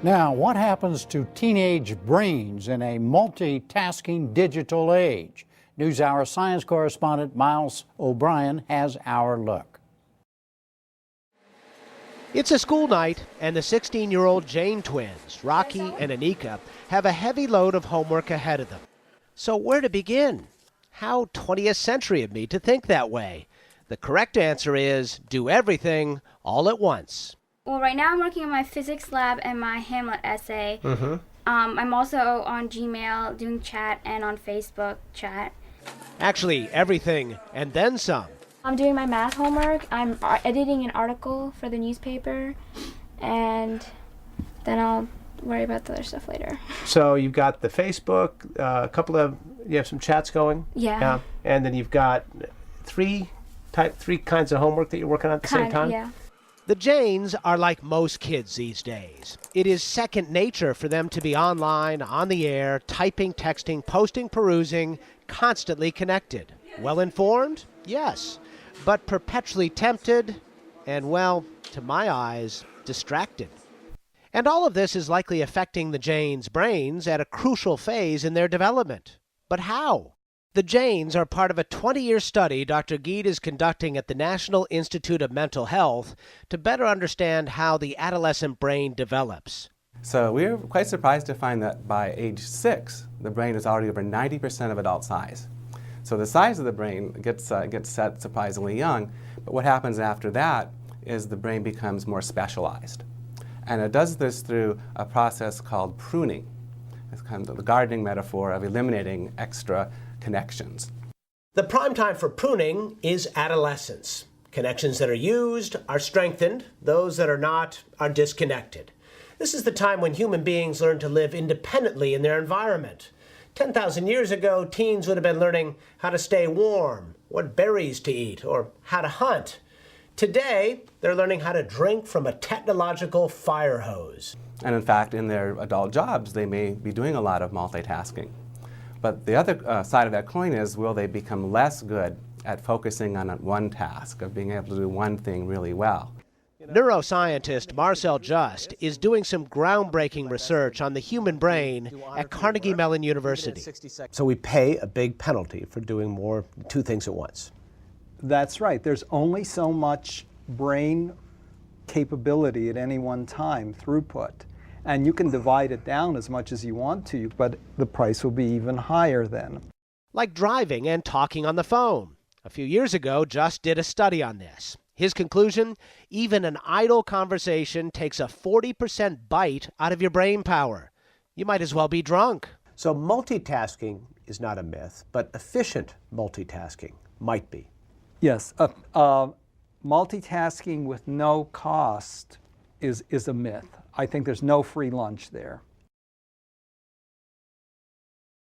Now, what happens to teenage brains in a multitasking digital age? NewsHour science correspondent Miles O'Brien has our look. It's a school night, and the 16-year-old Jane twins, Rocky and Anika, have a heavy load of homework ahead of them. So where to begin? How 20th century of me to think that way. The correct answer is do everything all at once. Well, right now I'm working on my physics lab and my Hamlet essay. I'm also on Gmail doing chat and on Facebook chat. Actually, everything and then some. I'm doing my math homework. I'm editing an article for the newspaper, and then I'll worry about the other stuff later. So you've got the Facebook, you have some chats going? Yeah. And then you've got three kinds of homework that you're working on at the same time? Yeah. The Janes are like most kids these days. It is second nature for them to be online, on the air, typing, texting, posting, perusing, constantly connected. Well informed? Yes. But perpetually tempted and, well, to my eyes, distracted. And all of this is likely affecting the Janes' brains at a crucial phase in their development. But how? The Janes are part of a 20-year study Dr. Geed is conducting at the National Institute of Mental Health to better understand how the adolescent brain develops. So we were quite surprised to find that by age 6, the brain is already over 90% of adult size. So the size of the brain gets set surprisingly young, but what happens after that is the brain becomes more specialized. And it does this through a process called pruning. It's kind of the gardening metaphor of eliminating extra connections. The prime time for pruning is adolescence. Connections that are used are strengthened, those that are not are disconnected. This is the time when human beings learn to live independently in their environment. 10,000 years ago, teens would have been learning how to stay warm, what berries to eat, or how to hunt. Today, they're learning how to drink from a technological fire hose. And in fact, in their adult jobs, they may be doing a lot of multitasking. But the other side of that coin is, will they become less good at focusing on one task, of being able to do one thing really well? Neuroscientist Marcel Just is doing some groundbreaking research on the human brain at Carnegie Mellon University. So we pay a big penalty for doing two things at once. That's right. There's only so much brain capability at any one time, throughput. And you can divide it down as much as you want to, but the price will be even higher then. Like driving and talking on the phone. A few years ago, Just did a study on this. His conclusion, even an idle conversation takes a 40% bite out of your brain power. You might as well be drunk. So multitasking is not a myth, but efficient multitasking might be. Yes, multitasking with no cost is a myth. I think there's no free lunch there.